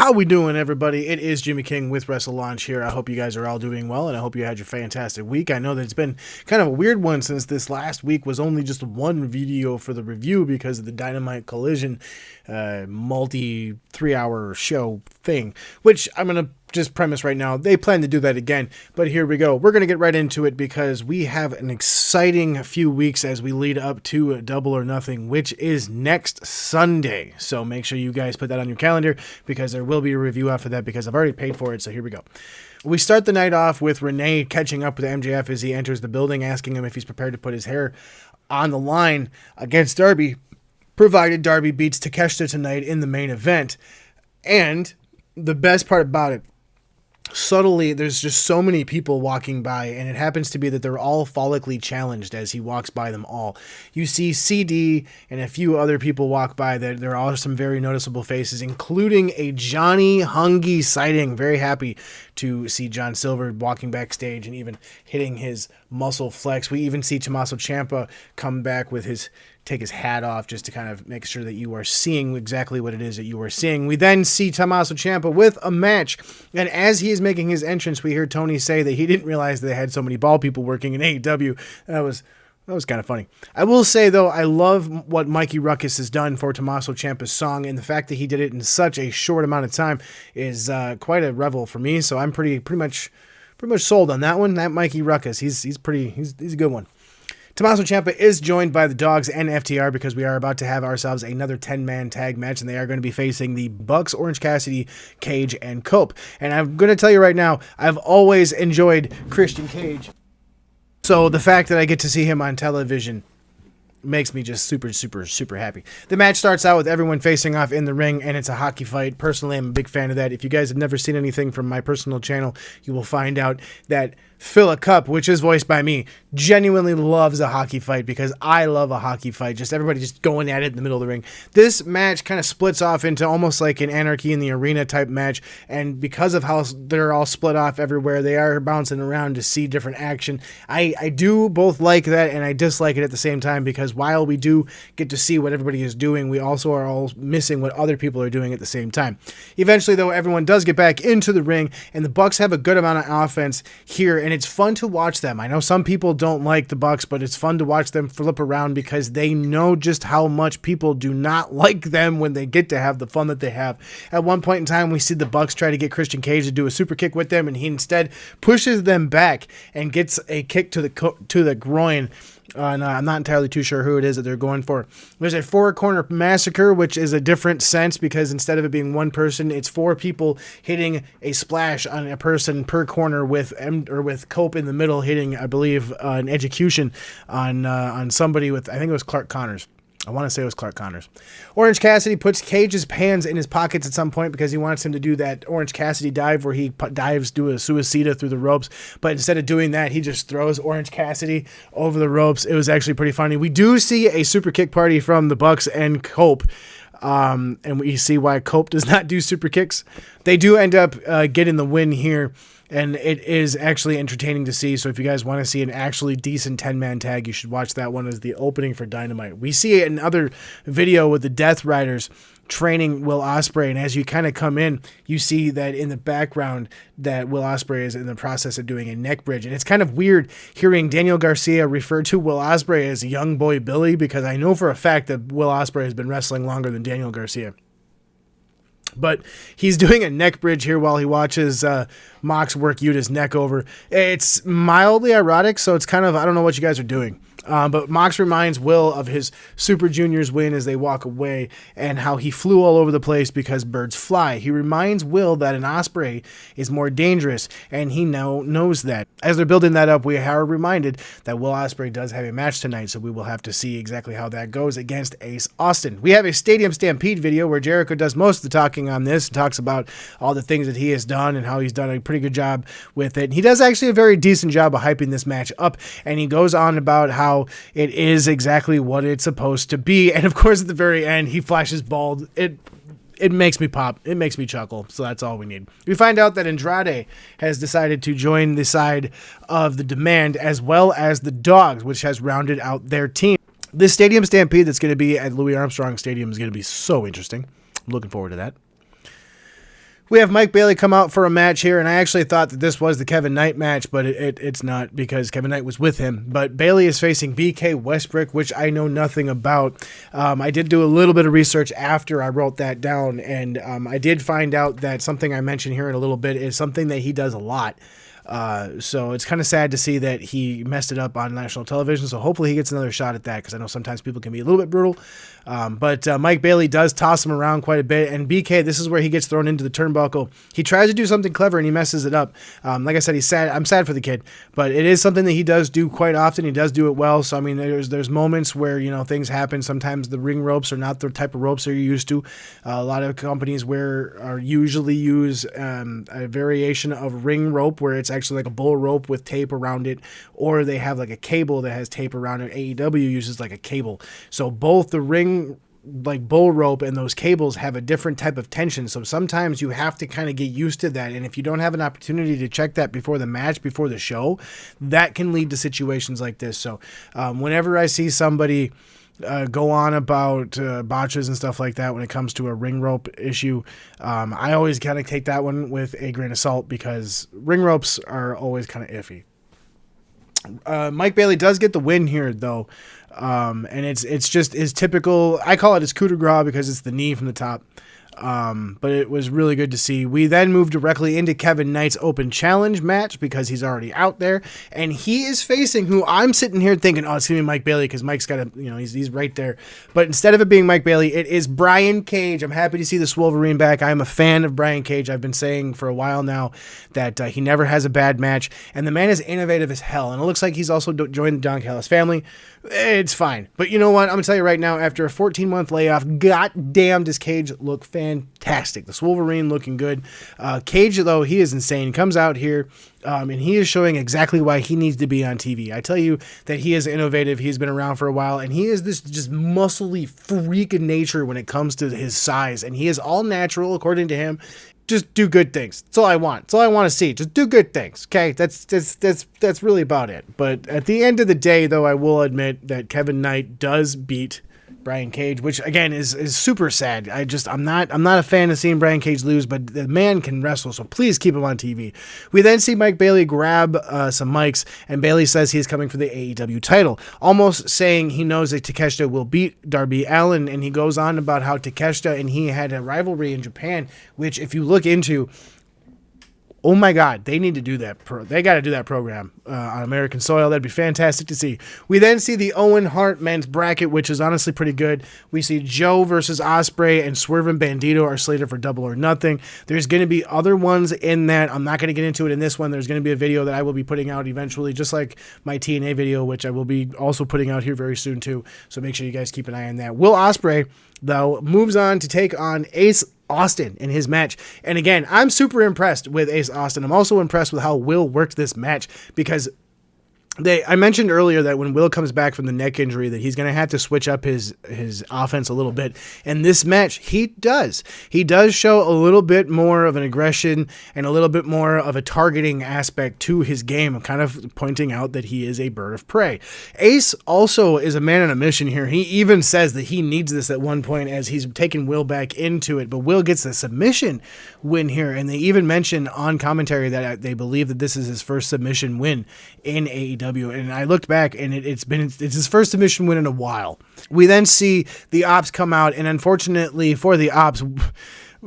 How we doing, everybody? It is Jimmy King with WrestleLaunch here. I hope you guys are all doing well, and I hope you had your fantastic week. I know that it's been kind of a weird one since this last week was only just one video for the review because of the Dynamite Collision multi 3-hour show thing, which I'm going to just premise right now. They plan to do that again, but here we go. We're going to get right into it because we have an exciting few weeks as we lead up to Double or Nothing, which is next Sunday. So make sure you guys put that on your calendar because there will be a review after that because I've already paid for it. So here we go. We start the night off with Renee catching up with MJF as he enters the building, asking him if he's prepared to put his hair on the line against Darby, provided Darby beats Takeshita tonight in the main event. And the best part about it, subtly, there's just so many people walking by, and it happens to be that they're all follically challenged as he walks by them all. You see CD and a few other people walk by. There are some very noticeable faces, including a Johnny Hungy sighting. Very happy to see John Silver walking backstage and even hitting his muscle flex. We even see Tommaso Ciampa come back with take his hat off just to kind of make sure that you are seeing exactly what it is that you are seeing. We then see Tommaso Ciampa with a match, and as he is making his entrance, we hear Tony say that he didn't realize they had so many bald people working in AEW. That was kind of funny. I will say, though, I love what Mikey Ruckus has done for Tommaso Ciampa's song, and the fact that he did it in such a short amount of time is quite a revel for me, so I'm pretty much sold on that one. That Mikey Ruckus, he's a good one. Tommaso Ciampa is joined by the Dogs and FTR because we are about to have ourselves another 10-man tag match, and they are going to be facing the Bucks, Orange Cassidy, Cage, and Cope. And I'm going to tell you right now, I've always enjoyed Christian Cage. So the fact that I get to see him on television makes me just super happy. The match starts out with everyone facing off in the ring, and it's a hockey fight. Personally, I'm a big fan of that. If you guys have never seen anything from my personal channel, you will find out that Philip Cup, which is voiced by me, genuinely loves a hockey fight because I love a hockey fight. Just everybody just going at it in the middle of the ring. This match kind of splits off into almost like an Anarchy in the Arena type match, and because of how they're all split off everywhere, they are bouncing around to see different action. I do both like that and I dislike it at the same time because while we do get to see what everybody is doing, we also are all missing what other people are doing at the same time. Eventually, though, everyone does get back into the ring, and the Bucks have a good amount of offense here, and it's fun to watch them. I know some people don't like the Bucks, but it's fun to watch them flip around because they know just how much people do not like them when they get to have the fun that they have. At one point in time, we see the Bucks try to get Christian Cage to do a super kick with them, and he instead pushes them back and gets a kick to the groin. And I'm not entirely too sure who it is that they're going for. There's a 4-corner massacre, which is a different sense because instead of it being one person, it's 4 people hitting a splash on a person per corner with Cope in the middle hitting, I believe, an execution on somebody with, I think it was Clark Connors. I want to say it was Clark Connors. Orange Cassidy puts Cage's hands in his pockets at some point because he wants him to do that Orange Cassidy dive where he dives, do a suicida through the ropes. But instead of doing that, he just throws Orange Cassidy over the ropes. It was actually pretty funny. We do see a super kick party from the Bucks and Cope. And we see why Cope does not do super kicks. They do end up getting the win here. And it is actually entertaining to see. So if you guys want to see an actually decent 10-man tag, you should watch that one as the opening for Dynamite. We see another video with the Death Riders training Will Ospreay, and as you kind of come in, you see that in the background that Will Ospreay is in the process of doing a neck bridge. And it's kind of weird hearing Daniel Garcia refer to Will Ospreay as young boy Billy because I know for a fact that Will Ospreay has been wrestling longer than Daniel Garcia. But he's doing a neck bridge here while he watches Mox work Yuta's neck over. It's mildly erotic, so it's kind of, I don't know what you guys are doing. But Mox reminds Will of his Super Juniors win as they walk away and how he flew all over the place because birds fly. He reminds Will that an osprey is more dangerous, and he now knows that. As they're building that up, we are reminded that Will Ospreay does have a match tonight, so we will have to see exactly how that goes against Ace Austin. We have a Stadium Stampede video where Jericho does most of the talking on this and talks about all the things that he has done and how he's done a pretty good job with it. He does actually a very decent job of hyping this match up, and he goes on about how it is exactly what it's supposed to be. And of course, at the very end, he flashes bald. It makes me pop. It makes me chuckle. So that's all we need. We find out that Andrade has decided to join the side of the Demand as well as the Dogs, which has rounded out their team. This Stadium Stampede that's going to be at Louis Armstrong Stadium is going to be so interesting. I'm looking forward to that. We have Mike Bailey come out for a match here, and I actually thought that this was the Kevin Knight match, but it's not because Kevin Knight was with him. But Bailey is facing BK Westbrook, which I know nothing about. I did do a little bit of research after I wrote that down, and I did find out that something I mentioned here in a little bit is something that he does a lot. So it's kind of sad to see that he messed it up on national television. So hopefully he gets another shot at that, because I know sometimes people can be a little bit brutal. But Mike Bailey does toss him around quite a bit. And BK, this is where he gets thrown into the turnbuckle. He tries to do something clever and he messes it up. Like I said, he's sad. I'm sad for the kid, but it is something that he does do quite often. He does do it well. So, I mean, there's moments where, things happen. Sometimes the ring ropes are not the type of ropes that you're used to. A lot of companies usually use a variation of ring rope where it's actually like a bull rope with tape around it, or they have like a cable that has tape around it. AEW uses like a cable. So both the ring like bull rope and those cables have a different type of tension. So sometimes you have to kind of get used to that. And if you don't have an opportunity to check that before the match, before the show, that can lead to situations like this. So whenever I see somebody go on about botches and stuff like that when it comes to a ring rope issue, I always kind of take that one with a grain of salt, because ring ropes are always kind of iffy. Mike Bailey does get the win here, though, and it's just his typical, I call it his coup de grace because it's the knee from the top. But it was really good to see. We then move directly into Kevin Knight's open challenge match because he's already out there, and he is facing who I'm sitting here thinking, oh, it's gonna be Mike Bailey because Mike's got a, he's right there. But instead of it being Mike Bailey, it is Brian Cage. I'm happy to see the Wolverine back. I'm a fan of Brian Cage. I've been saying for a while now that he never has a bad match, and the man is innovative as hell. And it looks like he's also joined the Don Callis family. It's fine. But you know what? I'm going to tell you right now, after a 14-month layoff, goddamn does Cage look fantastic. The Wolverine looking good. Cage, though, he is insane. He comes out here, and he is showing exactly why he needs to be on TV. I tell you that he is innovative. He's been around for a while, and he is this just muscly freak of nature when it comes to his size. And he is all natural, according to him. Just do good things. That's all I want. That's all I want to see. Just do good things. Okay, that's really about it. But at the end of the day, though, I will admit that Kevin Knight does beat Brian Cage, which again is super sad. I'm not a fan of seeing Brian Cage lose, but the man can wrestle, so please keep him on TV. We then see Mike Bailey grab some mics, and Bailey says he's coming for the AEW title, almost saying he knows that Takeshita will beat Darby Allin, and he goes on about how Takeshita and he had a rivalry in Japan, which if you look into, oh my God, they need to do that. They got to do that program on American soil. That'd be fantastic to see. We then see the Owen Hart men's bracket, which is honestly pretty good. We see Joe versus Ospreay, and Swerve and Bandito are slated for Double or Nothing. There's going to be other ones in that. I'm not going to get into it in this one. There's going to be a video that I will be putting out eventually, just like my TNA video, which I will be also putting out here very soon too. So make sure you guys keep an eye on that. Will Ospreay, though, moves on to take on Ace Austin in his match. And again, I'm super impressed with Ace Austin. I'm also impressed with how Will worked this match, because I mentioned earlier that when Will comes back from the neck injury that he's going to have to switch up his offense a little bit. And this match, he does. He does show a little bit more of an aggression and a little bit more of a targeting aspect to his game. I'm kind of pointing out that he is a bird of prey. Ace also is a man on a mission here. He even says that he needs this at one point as he's taking Will back into it. But Will gets a submission win here. And they even mention on commentary that they believe that this is his first submission win in AEW. And I looked back, and it's his first submission win in a while. We then see the Ops come out, and unfortunately for the Ops,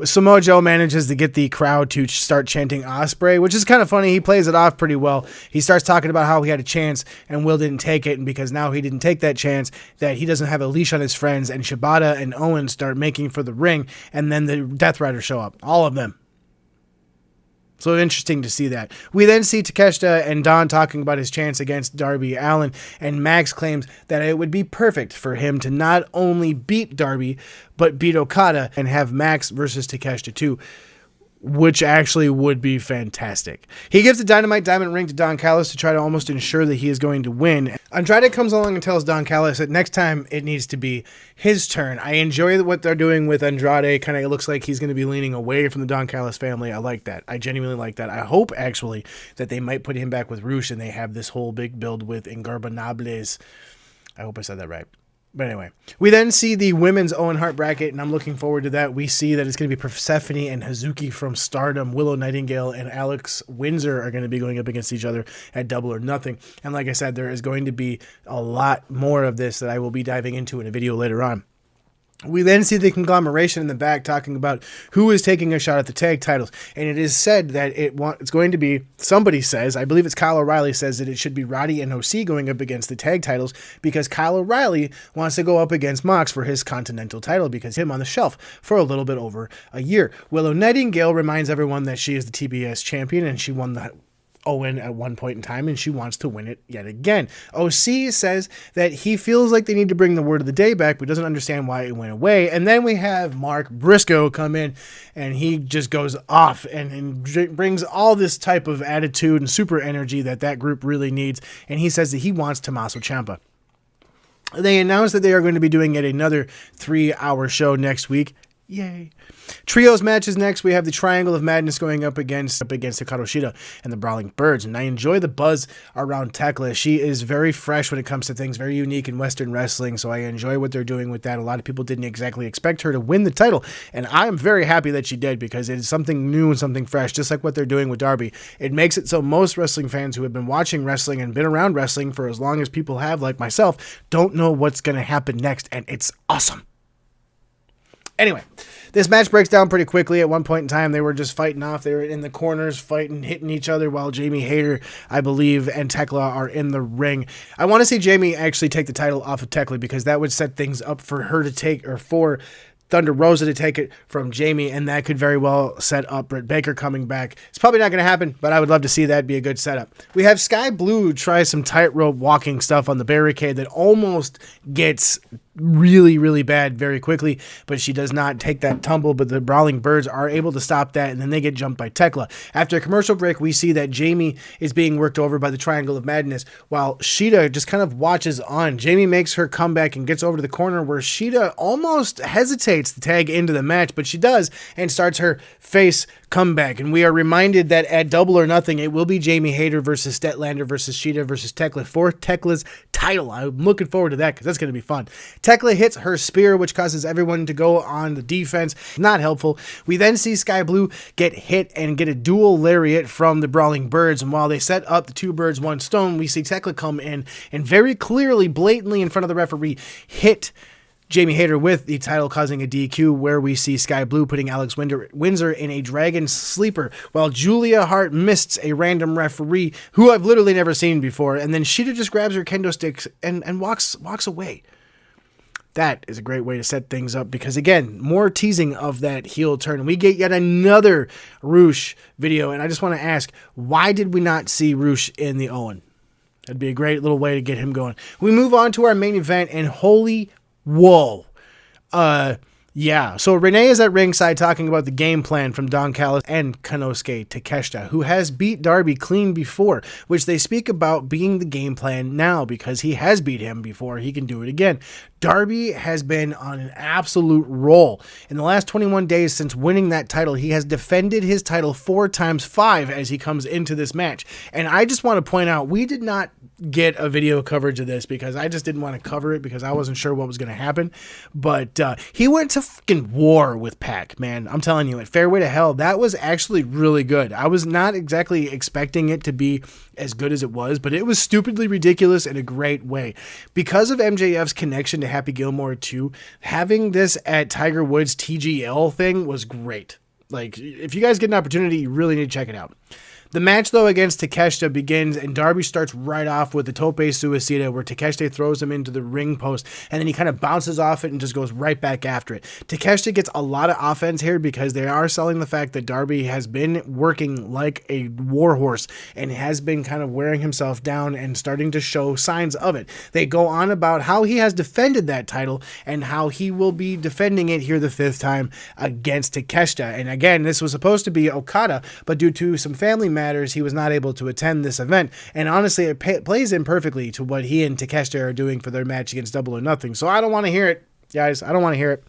Samoa Joe manages to get the crowd to start chanting Ospreay, which is kind of funny. He plays it off pretty well. He starts talking about how he had a chance and Will didn't take it, and because now he didn't take that chance, that he doesn't have a leash on his friends, and Shibata and Owen start making for the ring, and then the Death Riders show up. All of them. So interesting to see that. We then see Takeshita and Don talking about his chance against Darby Allin, and Max claims that it would be perfect for him to not only beat Darby, but beat Okada and have Max versus Takeshita too, which actually would be fantastic. He gives the Dynamite Diamond Ring to Don Callis to try to almost ensure that he is going to win. Andrade comes along and tells Don Callis that next time it needs to be his turn. I enjoy what they're doing with Andrade. Kind of looks like he's going to be leaning away from the Don Callis family. I like that. I genuinely like that. I hope, actually, that they might put him back with Rush and they have this whole big build with Ingarbonables. I hope I said that right. But anyway, we then see the women's Owen Hart bracket, and I'm looking forward to that. We see that it's going to be Persephone and Hazuki from Stardom. Willow Nightingale and Alex Windsor are going to be going up against each other at Double or Nothing. And like I said, there is going to be a lot more of this that I will be diving into in a video later on. We then see the conglomeration in the back talking about who is taking a shot at the tag titles. And it is said that it's going to be, somebody says, I believe it's Kyle O'Reilly says that it should be Roddy and OC going up against the tag titles because Kyle O'Reilly wants to go up against Mox for his Continental title because him on the shelf for a little bit over a year. Willow Nightingale reminds everyone that she is the TBS champion and she won the Owen at one point in time, and she wants to win it yet again. OC says that he feels like they need to bring the word of the day back, but doesn't understand why it went away. And then we have Mark Briscoe come in, and he just goes off and brings all this type of attitude and super energy that group really needs. And he says that he wants Tommaso Ciampa. They announced that they are going to be doing yet another 3-hour show next week. Yay. Trios matches next. We have the Triangle of Madness going up against Hikaru Shida and the Brawling Birds. And I enjoy the buzz around Tekla. She is very fresh when it comes to things, very unique in Western wrestling. So I enjoy what they're doing with that. A lot of people didn't exactly expect her to win the title. And I'm very happy that she did because it is something new and something fresh, just like what they're doing with Darby. It makes it so most wrestling fans who have been watching wrestling and been around wrestling for as long as people have, like myself, don't know what's going to happen next. And it's awesome. Anyway, this match breaks down pretty quickly. At one point in time, they were just fighting off. They were in the corners fighting, hitting each other while Jamie Hayter, I believe, and Tekla are in the ring. I want to see Jamie actually take the title off of Tekla because that would set things up for her to take, or for Thunder Rosa to take it from Jamie, and that could very well set up Britt Baker coming back. It's probably not going to happen, but I would love to see that be a good setup. We have Sky Blue try some tightrope walking stuff on the barricade that almost gets really, really bad very quickly, but she does not take that tumble, but the Brawling Birds are able to stop that, and then they get jumped by Tekla. After a commercial break, we see that Jamie is being worked over by the Triangle of Madness, while Shida just kind of watches on. Jamie makes her comeback and gets over to the corner where Shida almost hesitates to tag into the match, but she does, and starts her face comeback. And we are reminded that at Double or Nothing, it will be Jamie Hayter versus Statlander versus Shida versus Tekla for Tekla's title. I'm looking forward to that because that's going to be fun. Tekla hits her spear, which causes everyone to go on the defense. Not helpful. We then see Sky Blue get hit and get a dual lariat from the Brawling Birds. And while they set up the 2 birds, 1 stone, we see Tekla come in and very clearly, blatantly in front of the referee, hit Jamie Hayter with the title, causing a DQ, where we see Sky Blue putting Alex Windsor in a Dragon Sleeper, while Julia Hart missed a random referee who I've literally never seen before, and then Shida just grabs her kendo sticks and walks away. That is a great way to set things up because, again, more teasing of that heel turn. We get yet another Roosh video, and I just want to ask, why did we not see Roosh in the Owen? That'd be a great little way to get him going. We move on to our main event, and holy whoa. Yeah, so Renee is at ringside talking about the game plan from Don Callis and Konosuke Takeshita, who has beat Darby clean before, which they speak about being the game plan now because he has beat him before. He can do it again. Darby has been on an absolute roll. In the last 21 days since winning that title, he has defended his title 4 times 5 as he comes into this match. And I just want to point out, we did not get a video coverage of this because I just didn't want to cover it because I wasn't sure what was going to happen. But he went to fucking war with Pac, man. I'm telling you, at Fairway to Hell, that was actually really good. I was not exactly expecting it to be as good as it was, but it was stupidly ridiculous in a great way. Because of MJF's connection to Happy Gilmore 2, having this at Tiger Woods' TGL thing was great. Like, if you guys get an opportunity, you really need to check it out. The match, though, against Takeshita begins, and Darby starts right off with the Tope Suicida, where Takeshita throws him into the ring post, and then he kind of bounces off it and just goes right back after it. Takeshita gets a lot of offense here because they are selling the fact that Darby has been working like a warhorse and has been kind of wearing himself down and starting to show signs of it. They go on about how he has defended that title and how he will be defending it here the 5th time against Takeshita. And again, this was supposed to be Okada, but due to some family matters, he was not able to attend this event. And honestly, it plays in perfectly to what he and Takeshita are doing for their match against Double or Nothing. So I don't want to hear it, guys. I don't want to hear it.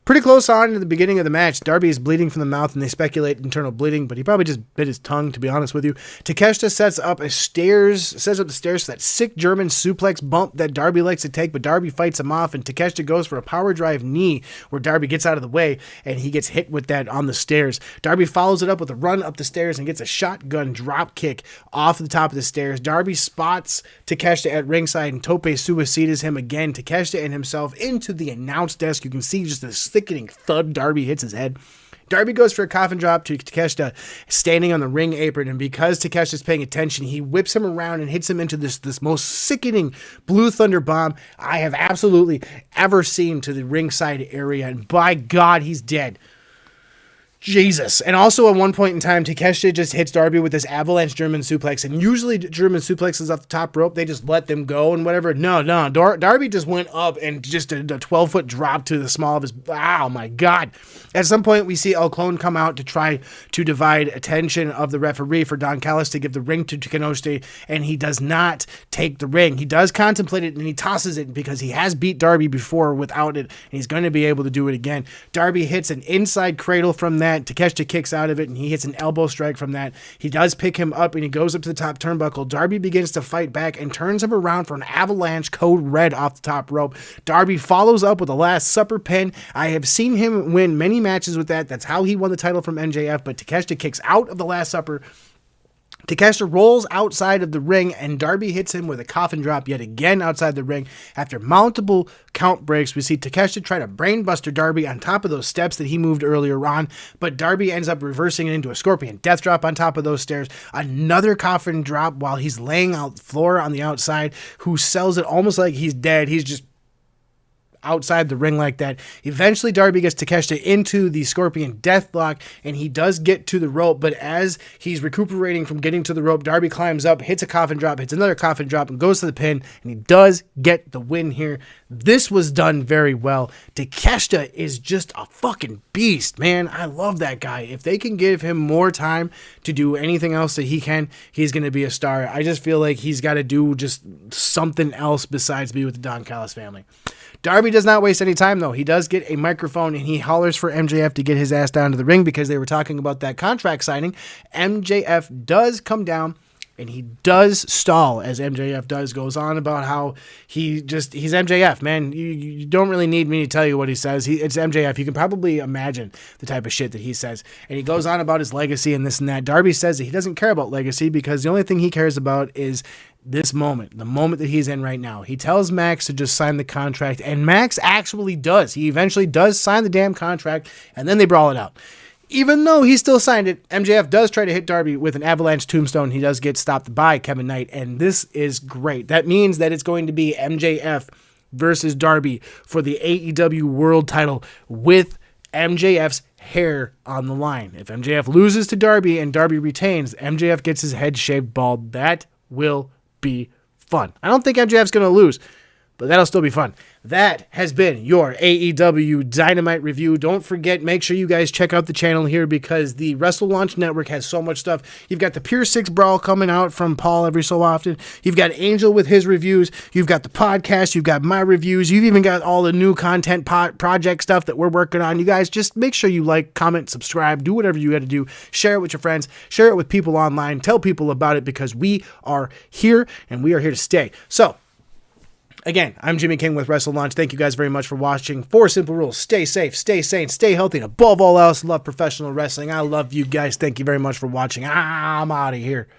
Pretty close on to the beginning of the match, Darby is bleeding from the mouth, and they speculate internal bleeding, but he probably just bit his tongue, to be honest with you. Takeshita sets up the stairs for that sick German suplex bump that Darby likes to take, but Darby fights him off, and Takeshita goes for a power drive knee where Darby gets out of the way, and he gets hit with that on the stairs. Darby follows it up with a run up the stairs and gets a shotgun drop kick off the top of the stairs. Darby spots Takeshita at ringside, and Tope suicides him again. Takeshita and himself into the announce desk. You can see just this thickening thud. Darby hits his head. Darby goes for a coffin drop to Takeshita standing on the ring apron, and because Takeshita's paying attention, he whips him around and hits him into this most sickening Blue Thunder bomb I have absolutely ever seen to the ringside area, and by God, he's dead. Jesus. And also at one point in time, Takeshita just hits Darby with this avalanche German suplex, and usually German suplexes off the top rope, they just let them go and whatever. No, Darby just went up and just a 12-foot drop to the small of his, oh my God. At some point, we see El Clone come out to try to divide attention of the referee for Don Callis to give the ring to Konosuke, and he does not take the ring. He does contemplate it, and he tosses it because he has beat Darby before without it, and he's going to be able to do it again. Darby hits an inside cradle from that. Takeshita kicks out of it, and he hits an elbow strike from that. He does pick him up, and he goes up to the top turnbuckle. Darby begins to fight back and turns him around for an avalanche code red off the top rope. Darby follows up with a Last Supper pin. I have seen him win many matches with that. That's how he won the title from MJF, but Takeshita kicks out of the Last Supper. Takeshita rolls outside of the ring, and Darby hits him with a coffin drop yet again outside the ring. After multiple count breaks, we see Takeshita try to brainbuster Darby on top of those steps that he moved earlier on, but Darby ends up reversing it into a scorpion death drop on top of those stairs. Another coffin drop while he's laying out the floor on the outside, who sells it almost like he's dead. He's just outside the ring like that. Eventually, Darby gets Takeshita into the Scorpion Deathlock, and he does get to the rope, but as he's recuperating from getting to the rope, Darby climbs up, hits a coffin drop, hits another coffin drop, and goes to the pin, and he does get the win here. This was done very well. Takeshita is just a fucking beast, man. I love that guy. If they can give him more time to do anything else that he can, he's going to be a star. I just feel like he's got to do just something else besides be with the Don Callis family. Darby does not waste any time, though. He does get a microphone, and he hollers for MJF to get his ass down to the ring because they were talking about that contract signing. MJF does come down, and he does stall, as MJF goes on about how he's MJF, man. You don't really need me to tell you what he says. It's MJF. You can probably imagine the type of shit that he says. And he goes on about his legacy and this and that. Darby says that he doesn't care about legacy because the only thing he cares about is this moment, the moment that he's in right now. He tells Max to just sign the contract, and Max actually does. He eventually does sign the damn contract, and then they brawl it out. Even though he still signed it, MJF does try to hit Darby with an avalanche tombstone. He does get stopped by Kevin Knight, and this is great. That means that it's going to be MJF versus Darby for the AEW World title with MJF's hair on the line. If MJF loses to Darby and Darby retains, MJF gets his head shaved bald. That will be fun. I don't think MJF's going to lose, but that'll still be fun. That has been your AEW Dynamite review. Don't forget, make sure you guys check out the channel here because the WrestleLaunch Network has so much stuff. You've got the Pure 6 Brawl coming out from Paul every so often. You've got Angel with his reviews. You've got the podcast. You've got my reviews. You've even got all the new content project stuff that we're working on. You guys just make sure you like, comment, subscribe, do whatever you got to do. Share it with your friends. Share it with people online. Tell people about it because we are here and we are here to stay. So, again, I'm Jimmy King with WrestleLaunch. Thank you guys very much for watching. 4 simple rules. Stay safe, stay sane, stay healthy, and above all else, love professional wrestling. I love you guys. Thank you very much for watching. I'm out of here.